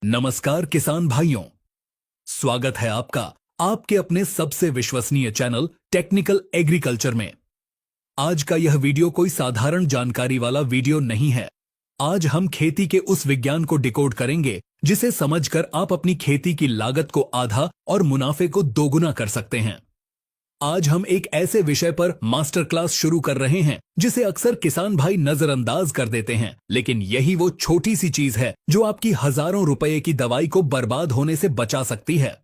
नमस्कार किसान भाइयों, स्वागत है आपका आपके अपने सबसे विश्वसनीय चैनल टेक्निकल एग्रीकल्चर में। आज का यह वीडियो कोई साधारण जानकारी वाला वीडियो नहीं है। आज हम खेती के उस विज्ञान को डिकोड करेंगे जिसे समझकर आप अपनी खेती की लागत को आधा और मुनाफे को दोगुना कर सकते हैं। आज हम एक ऐसे विषय पर मास्टर क्लास शुरू कर रहे हैं जिसे अक्सर किसान भाई नजरअंदाज कर देते हैं, लेकिन यही वो छोटी सी चीज है जो आपकी हजारों रुपए की दवाई को बर्बाद होने से बचा सकती है।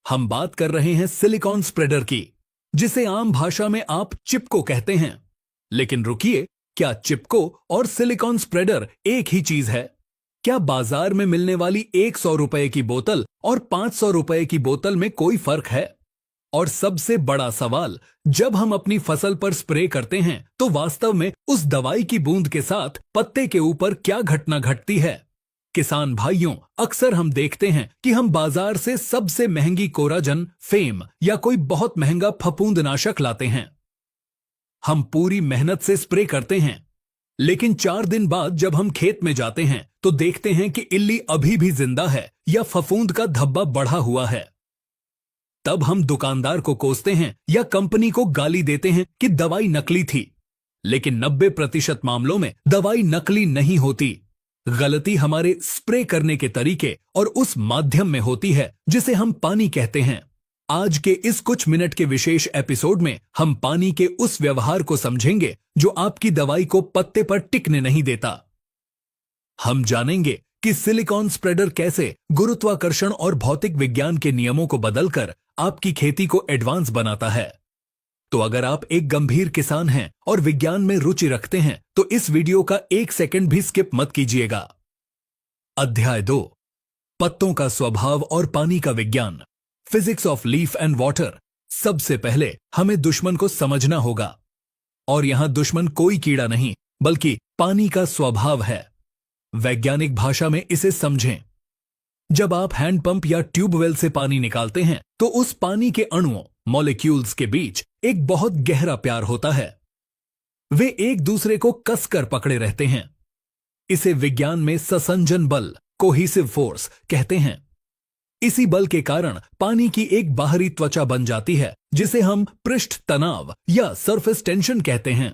हम बात कर रहे हैं सिलिकॉन स्प्रेडर की, जिसे आम भाषा में आप चिपको कहते हैं। लेकिन रुकिए, क्या चिपको और सिलिकॉन स्प्रेडर एक ही चीज है? क्या बाजार में मिलने वाली 100 रुपए की बोतल और 500 रुपए की बोतल में कोई फर्क है? और सबसे बड़ा सवाल, जब हम अपनी फसल पर स्प्रे करते हैं तो वास्तव में उस दवाई की बूंद के साथ पत्ते के ऊपर क्या घटना घटती है? किसान भाइयों, अक्सर हम देखते हैं कि हम बाजार से सबसे महंगी कोराजन, फेम या कोई बहुत महंगा फफूंदनाशक लाते हैं। हम पूरी मेहनत से स्प्रे करते हैं, लेकिन 4 दिन बाद जब हम खेत में जाते हैं तो देखते हैं कि इल्ली अभी भी जिंदा है या फफूंद का धब्बा बढ़ा हुआ है। तब हम दुकानदार को कोसते हैं या कंपनी को गाली देते हैं कि दवाई नकली थी। लेकिन 90% मामलों में दवाई नकली नहीं होती। गलती हमारे स्प्रे करने के तरीके और उस माध्यम में होती है जिसे हम पानी कहते हैं। आज के इस कुछ मिनट के विशेष एपिसोड में हम पानी के उस व्यवहार को समझेंगे जो आपकी दवाई को पत्ते पर टिकने नहीं देता। हम जानेंगे कि सिलिकॉन स्प्रेडर कैसे गुरुत्वाकर्षण और भौतिक विज्ञान के नियमों को बदलकर आपकी खेती को एडवांस बनाता है। तो अगर आप एक गंभीर किसान हैं और विज्ञान में रुचि रखते हैं तो इस वीडियो का 1 सेकंड भी स्किप मत कीजिएगा। अध्याय 2, पत्तों का स्वभाव और पानी का विज्ञान, physics of leaf and water. सबसे पहले हमें दुश्मन को समझना होगा, और यहां दुश्मन कोई कीड़ा नहीं बल्कि पानी का स्वभाव है। वैज्ञानिक भाषा में इसे समझें। जब आप हैंडपंप या ट्यूबवेल से पानी निकालते हैं तो उस पानी के अणुओं, मॉलिक्यूल्स के बीच एक बहुत गहरा प्यार होता है। वे एक दूसरे को कसकर पकड़े रहते हैं। इसे विज्ञान में ससंजन बल, कोहिसिव फोर्स कहते हैं। इसी बल के कारण पानी की एक बाहरी त्वचा बन जाती है जिसे हम पृष्ठ तनाव या सरफेस टेंशन कहते हैं।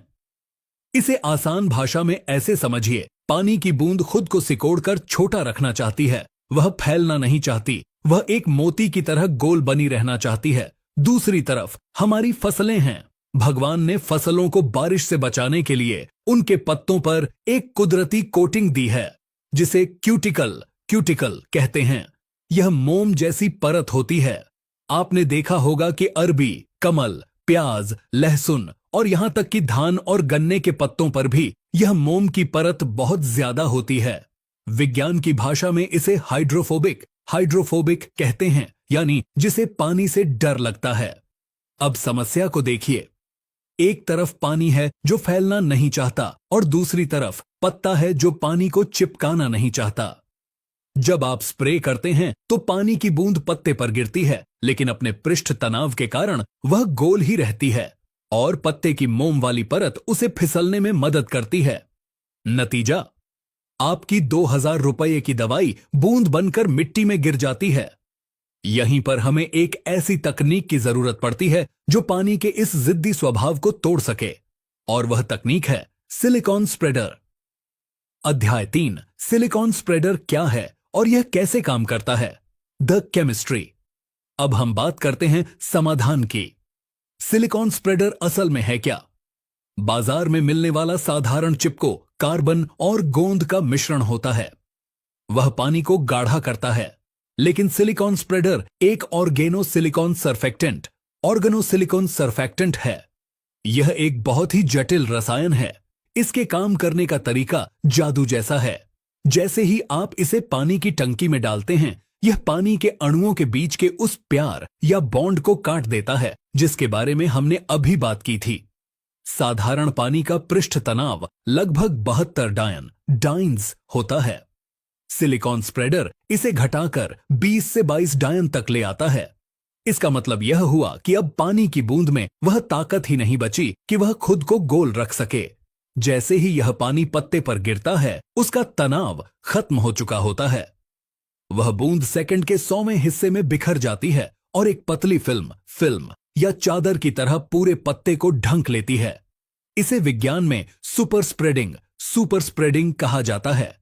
इसे आसान भाषा में ऐसे समझिए, पानी की बूंद खुद को सिकोड़कर छोटा रखना चाहती है। वह फैलना नहीं चाहती, वह एक मोती की तरह गोल बनी रहना चाहती है। दूसरी तरफ हमारी फसलें हैं। भगवान ने फसलों को बारिश से बचाने के लिए उनके पत्तों पर एक कुदरती कोटिंग दी है जिसे क्यूटिकल कहते हैं। यह मोम जैसी परत होती है। आपने देखा होगा कि अरबी, कमल, प्याज, लहसुन और यहां तक कि धान और गन्ने के पत्तों पर भी यह मोम की परत बहुत ज्यादा होती है। विज्ञान की भाषा में इसे हाइड्रोफोबिक कहते हैं, यानी जिसे पानी से डर लगता है। अब समस्या को देखिए, एक तरफ पानी है जो फैलना नहीं चाहता और दूसरी तरफ पत्ता है जो पानी को चिपकाना नहीं चाहता। जब आप स्प्रे करते हैं तो पानी की बूंद पत्ते पर गिरती है, लेकिन अपने पृष्ठ तनाव के कारण वह गोल ही रहती है और पत्ते की मोम वाली परत उसे फिसलने में मदद करती है। नतीजा, आपकी 2000 रुपए की दवाई बूंद बनकर मिट्टी में गिर जाती है। यहीं पर हमें एक ऐसी तकनीक की जरूरत पड़ती है जो पानी के इस जिद्दी स्वभाव को तोड़ सके, और वह तकनीक है सिलिकॉन स्प्रेडर। अध्याय 3, सिलिकॉन स्प्रेडर क्या है और यह कैसे काम करता है, द केमिस्ट्री। अब हम बात करते हैं समाधान की। सिलिकॉन स्प्रेडर असल में है क्या? बाजार में मिलने वाला साधारण चिपको कार्बन और गोंद का मिश्रण होता है। वह पानी को गाढ़ा करता है, लेकिन सिलिकॉन स्प्रेडर एक ऑर्गेनोसिलिकॉन सरफेक्टेंट है। यह एक बहुत ही जटिल रसायन है। इसके काम करने का तरीका जादू जैसा है। जैसे ही आप इसे पानी की टंकी में डालते हैं, यह पानी के अणुओं के बीच के उस प्यार या बॉन्ड को काट देता है जिसके बारे में हमने अभी बात की थी। साधारण पानी का पृष्ठ तनाव लगभग 72 डाइन्स होता है। सिलिकॉन स्प्रेडर इसे घटाकर 20 से 22 डायन तक ले आता है। इसका मतलब यह हुआ कि अब पानी की बूंद में वह ताकत ही नहीं बची कि वह खुद को गोल रख सके। जैसे ही यह पानी पत्ते पर गिरता है, उसका तनाव खत्म हो चुका होता है। वह बूंद सेकंड के 100वें हिस्से में बिखर जाती है और एक पतली फिल्म या चादर की तरह पूरे पत्ते को ढक लेती है। इसे विज्ञान में सुपर स्प्रेडिंग कहा जाता है।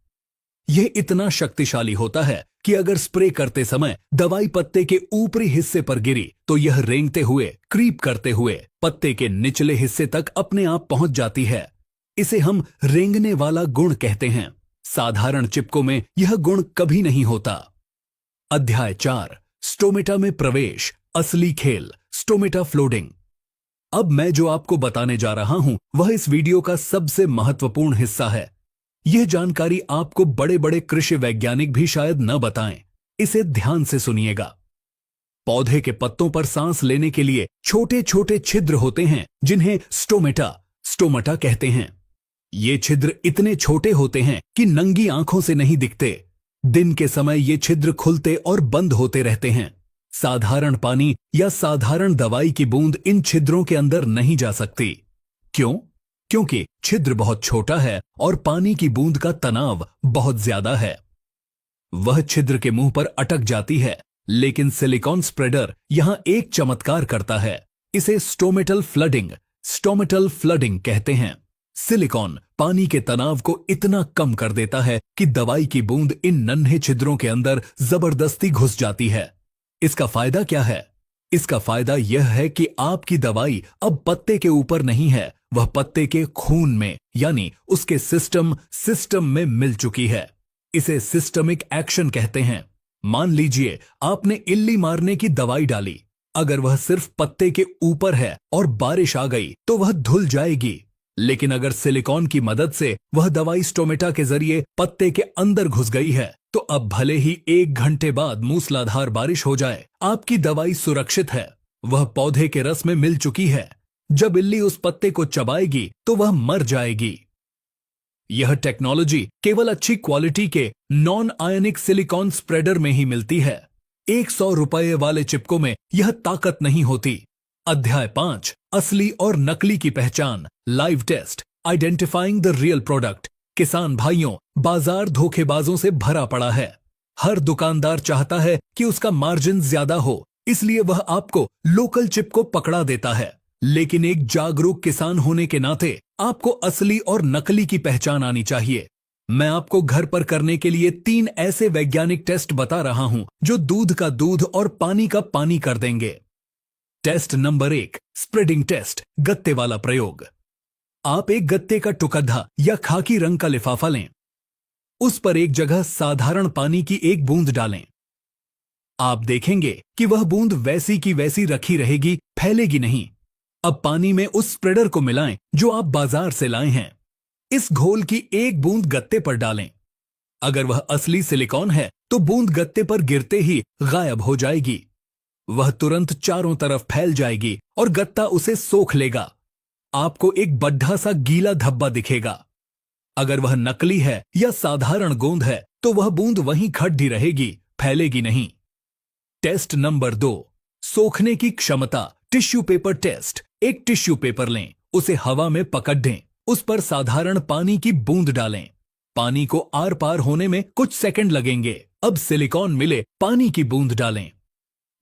यह इतना शक्तिशाली होता है कि अगर स्प्रे करते समय दवाई पत्ते के ऊपरी हिस्से पर गिरी तो यह रेंगते हुए, क्रीप करते हुए पत्ते के निचले हिस्से तक अपने आप पहुंच जाती है। इसे हम रेंगने वाला गुण कहते हैं। साधारण चिपकों में यह गुण कभी नहीं होता। अध्याय 4, स्टोमेटा में प्रवेश, असली खेल, स्टोमेटा फ्लोटिंग। अब मैं जो आपको बताने जा रहा हूं वह इस वीडियो का सबसे महत्वपूर्ण हिस्सा है। यह जानकारी आपको बड़े बड़े कृषि वैज्ञानिक भी शायद न बताएं। इसे ध्यान से सुनिएगा। पौधे के पत्तों पर सांस लेने के लिए छोटे छोटे छिद्र होते हैं जिन्हें स्टोमेटा कहते हैं। ये छिद्र इतने छोटे होते हैं कि नंगी आंखों से नहीं दिखते। दिन के समय ये छिद्र खुलते और बंद होते रहते हैं। साधारण पानी या साधारण दवाई की बूंद इन छिद्रों के अंदर नहीं जा सकती। क्यों? क्योंकि छिद्र बहुत छोटा है और पानी की बूंद का तनाव बहुत ज्यादा है। वह छिद्र के मुंह पर अटक जाती है। लेकिन सिलिकॉन स्प्रेडर यहां एक चमत्कार करता है। इसे स्टोमेटल फ्लडिंग कहते हैं। सिलिकॉन पानी के तनाव को इतना कम कर देता है कि दवाई की बूंद इन नन्हे छिद्रों के अंदर जबरदस्ती घुस जाती है। इसका फायदा क्या है? इसका फायदा यह है कि आपकी दवाई अब पत्ते के ऊपर नहीं है, वह पत्ते के खून में यानी उसके सिस्टम में मिल चुकी है। इसे सिस्टमिक एक्शन कहते हैं। मान लीजिए आपने इल्ली मारने की दवाई डाली। अगर वह सिर्फ पत्ते के ऊपर है और बारिश आ गई तो वह धुल जाएगी। लेकिन अगर सिलिकॉन की मदद से वह दवाई स्टोमेटा के जरिए पत्ते के अंदर घुस गई है तो अब भले ही 1 घंटे बाद मूसलाधार बारिश हो जाए, आपकी दवाई सुरक्षित है। वह पौधे के रस में मिल चुकी है। जब इल्ली उस पत्ते को चबाएगी तो वह मर जाएगी। यह टेक्नोलॉजी केवल अच्छी क्वालिटी के नॉन आयनिक सिलिकॉन स्प्रेडर में ही मिलती है। 100 रुपये वाले चिपकों में यह ताकत नहीं होती। अध्याय 5, असली और नकली की पहचान, live test, identifying the real product. किसान भाइयों, बाजार धोखेबाजों से भरा पड़ा है। हर दुकानदार चाहता है कि उसका मार्जिन ज्यादा हो, इसलिए वह आपको लोकल चिप को पकड़ा देता है। लेकिन एक जागरूक किसान होने के नाते आपको असली और नकली की पहचान आनी चाहिए। मैं आपको घर पर करने के लिए 3 ऐसे वैज्ञानिक टेस्ट बता रहा हूं जो दूध का दूध और पानी का पानी कर देंगे। टेस्ट नंबर 1, स्प्रेडिंग टेस्ट, गत्ते वाला प्रयोग। आप एक गत्ते का टुकड़ा या खाकी रंग का लिफाफा लें। उस पर एक जगह साधारण पानी की एक बूंद डालें। आप देखेंगे कि वह बूंद वैसी की वैसी रखी रहेगी, फैलेगी नहीं। अब पानी में उस स्प्रेडर को मिलाएं जो आप बाजार से लाए हैं। इस घोल की एक बूंद गत्ते पर डालें। अगर वह असली सिलिकॉन है तो बूंद गत्ते पर गिरते ही गायब हो जाएगी। वह तुरंत चारों तरफ फैल जाएगी और गत्ता उसे सोख लेगा। आपको एक बड्ढा सा गीला धब्बा दिखेगा। अगर वह नकली है या साधारण गोंद है तो वह बूंद वहीं खड़ी रहेगी, फैलेगी नहीं। टेस्ट नंबर 2, सोखने की क्षमता, टिश्यू पेपर टेस्ट। एक टिश्यू पेपर लें, उसे हवा में पकड़ दें, उस पर साधारण पानी की बूंद डालें। पानी को आर पार होने में कुछ सेकंड लगेंगे। अब सिलिकॉन मिले पानी की बूंद डालें।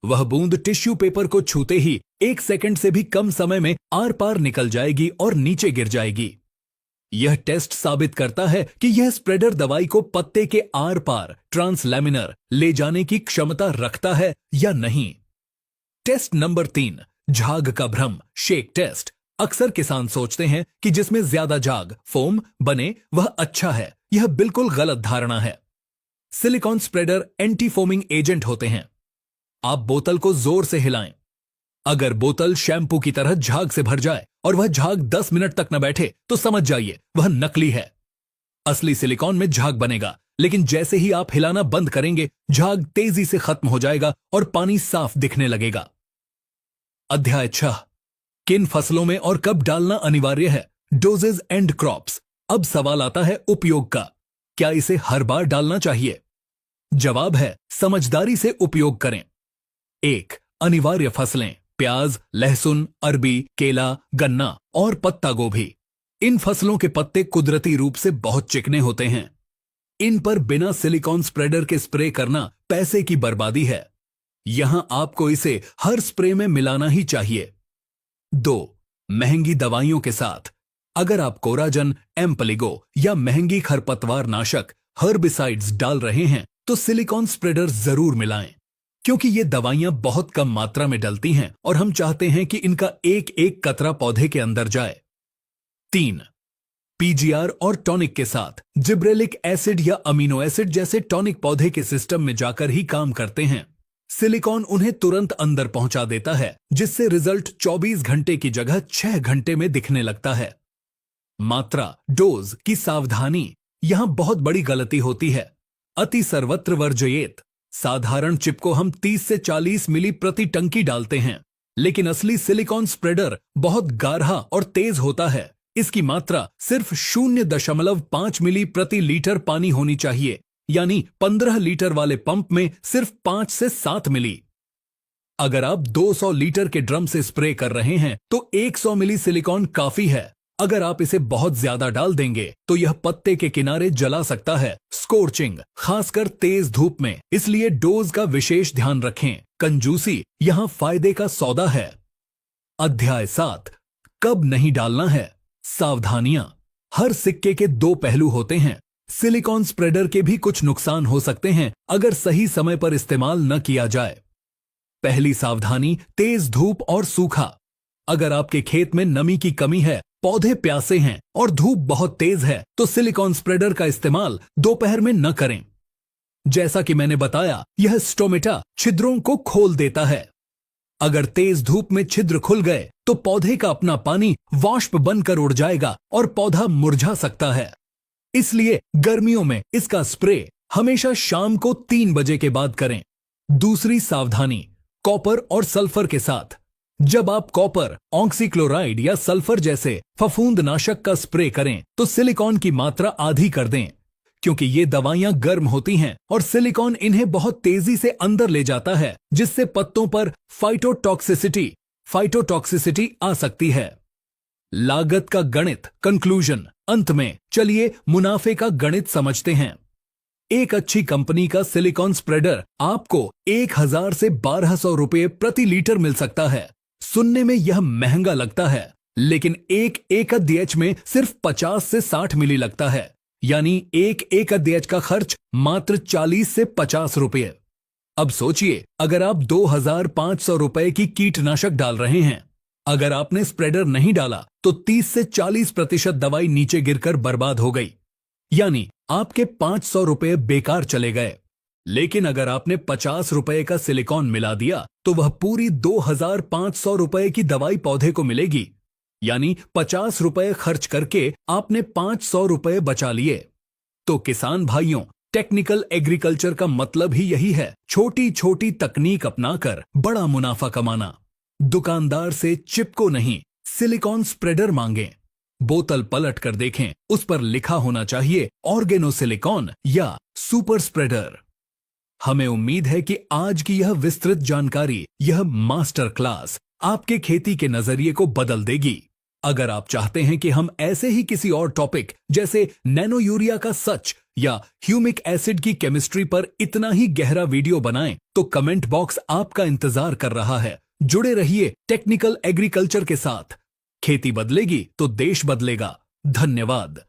वह बूंद टिश्यू पेपर को छूते ही 1 सेकंड से भी कम समय में आर पार निकल जाएगी और नीचे गिर जाएगी। यह टेस्ट साबित करता है कि यह स्प्रेडर दवाई को पत्ते के आर पार ट्रांसलैमिनर ले जाने की क्षमता रखता है या नहीं। टेस्ट नंबर 3, झाग का भ्रम, शेक टेस्ट। अक्सर किसान सोचते हैं कि जिसमें ज्यादा झाग फोम बने वह अच्छा है। यह बिल्कुल गलत धारणा है। Silicon spreader anti foaming agent होते हैं। आप बोतल को जोर से हिलाएं। अगर बोतल शैम्पू की तरह झाग से भर जाए और वह झाग 10 मिनट तक न बैठे तो समझ जाइए वह नकली है। असली सिलिकॉन में झाग बनेगा, लेकिन जैसे ही आप हिलाना बंद करेंगे झाग तेजी से खत्म हो जाएगा और पानी साफ दिखने लगेगा। अध्याय 6, किन फसलों में और कब डालना अनिवार्य है, डोजेज एंड क्रॉप्स। अब सवाल आता है उपयोग का। क्या इसे हर बार डालना चाहिए? जवाब है समझदारी से उपयोग करें। 1, अनिवार्य फसलें, प्याज, लहसुन, अरबी, केला, गन्ना और पत्ता गोभी। इन फसलों के पत्ते कुदरती रूप से बहुत चिकने होते हैं। इन पर बिना सिलिकॉन स्प्रेडर के स्प्रे करना पैसे की बर्बादी है। यहां आपको इसे हर स्प्रे में मिलाना ही चाहिए। 2. महंगी दवाइयों के साथ। अगर आप कोराजन, एम्पलिगो या महंगी खरपतवार नाशक हर्बिसाइड्स डाल रहे हैं तो सिलिकॉन स्प्रेडर जरूर मिलाएं, क्योंकि ये दवाइयां बहुत कम मात्रा में डलती हैं और हम चाहते हैं कि इनका एक एक कतरा पौधे के अंदर जाए। 3. पीजीआर और टॉनिक के साथ। जिब्रेलिक एसिड या अमीनो एसिड जैसे टॉनिक पौधे के सिस्टम में जाकर ही काम करते हैं। सिलिकॉन उन्हें तुरंत अंदर पहुंचा देता है, जिससे रिजल्ट 24 घंटे की जगह 6 घंटे में दिखने लगता है। मात्रा, डोज की सावधानी। यहां बहुत बड़ी गलती होती है। अति सर्वत्र वर्जयेत। साधारण चिप को हम 30 से 40 मिली प्रति टंकी डालते हैं, लेकिन असली सिलिकॉन स्प्रेडर बहुत गाढ़ा और तेज होता है। इसकी मात्रा सिर्फ 0.5 मिली प्रति लीटर पानी होनी चाहिए, यानी 15 लीटर वाले पंप में सिर्फ 5 से 7 मिली। अगर आप 200 लीटर के ड्रम से स्प्रे कर रहे हैं तो 100 मिली सिलिकॉन काफी है। अगर आप इसे बहुत ज्यादा डाल देंगे तो यह पत्ते के किनारे जला सकता है, स्कोर्चिंग, खासकर तेज धूप में। इसलिए डोज का विशेष ध्यान रखें। कंजूसी यहां फायदे का सौदा है। अध्याय 7, कब नहीं डालना है। सावधानियां। हर सिक्के के 2 पहलू होते हैं। सिलिकॉन स्प्रेडर के भी कुछ नुकसान हो सकते हैं अगर सही समय पर इस्तेमाल न किया जाए। पहली सावधानी, तेज धूप और सूखा। अगर आपके खेत में नमी की कमी है, पौधे प्यासे हैं और धूप बहुत तेज है तो सिलिकॉन स्प्रेडर का इस्तेमाल दोपहर में न करें। जैसा कि मैंने बताया, यह स्टोमेटा छिद्रों को खोल देता है। अगर तेज धूप में छिद्र खुल गए तो पौधे का अपना पानी वाष्प बनकर उड़ जाएगा और पौधा मुरझा सकता है। इसलिए गर्मियों में इसका स्प्रे हमेशा शाम को 3 बजे के बाद करें। दूसरी सावधानी, कॉपर और सल्फर के साथ। जब आप कॉपर, ऑक्सीक्लोराइड या सल्फर जैसे फफूंदनाशक का स्प्रे करें तो सिलिकॉन की मात्रा आधी कर दें, क्योंकि ये दवाइयां गर्म होती हैं और सिलिकॉन इन्हें बहुत तेजी से अंदर ले जाता है, जिससे पत्तों पर फाइटोटॉक्सिसिटी आ सकती है। लागत का गणित, कंक्लूजन। अंत में चलिए मुनाफे का गणित समझते हैं। एक अच्छी कंपनी का सिलिकॉन स्प्रेडर आपको 1000 से 1200 रुपये प्रति लीटर मिल सकता है। सुनने में यह महंगा लगता है, लेकिन एक एकड़ में सिर्फ 50 से 60 मिली लगता है, यानी एक एकड़ का खर्च मात्र 40 से 50 रुपये। अब सोचिए, अगर आप 2500 रुपए की कीटनाशक डाल रहे हैं, अगर आपने स्प्रेडर नहीं डाला तो 30 से 40% दवाई नीचे गिरकर बर्बाद हो गई, यानी आपके 500 रुपए बेकार चले गए। लेकिन अगर आपने 50 रुपए का सिलिकॉन मिला दिया तो वह पूरी 2500 रुपए की दवाई पौधे को मिलेगी, यानी 50 रुपए खर्च करके आपने 500 रुपए बचा लिए। तो किसान भाइयों, टेक्निकल एग्रीकल्चर का मतलब ही यही है, छोटी छोटी तकनीक अपनाकर बड़ा मुनाफा कमाना। दुकानदार से चिप को नहीं, सिलिकॉन स्प्रेडर मांगें। बोतल पलट कर देखें, उस पर लिखा होना चाहिए ऑर्गेनो सिलिकॉन या सुपर स्प्रेडर। हमें उम्मीद है कि आज की यह विस्तृत जानकारी, यह मास्टर क्लास आपके खेती के नजरिए को बदल देगी। अगर आप चाहते हैं कि हम ऐसे ही किसी और टॉपिक जैसे नैनो यूरिया का सच या ह्यूमिक एसिड की केमिस्ट्री पर इतना ही गहरा वीडियो बनाएं, तो कमेंट बॉक्स आपका इंतजार कर रहा है। जुड़े रहिए टेक्निकल एग्रीकल्चर के साथ। खेती बदलेगी तो देश बदलेगा। धन्यवाद।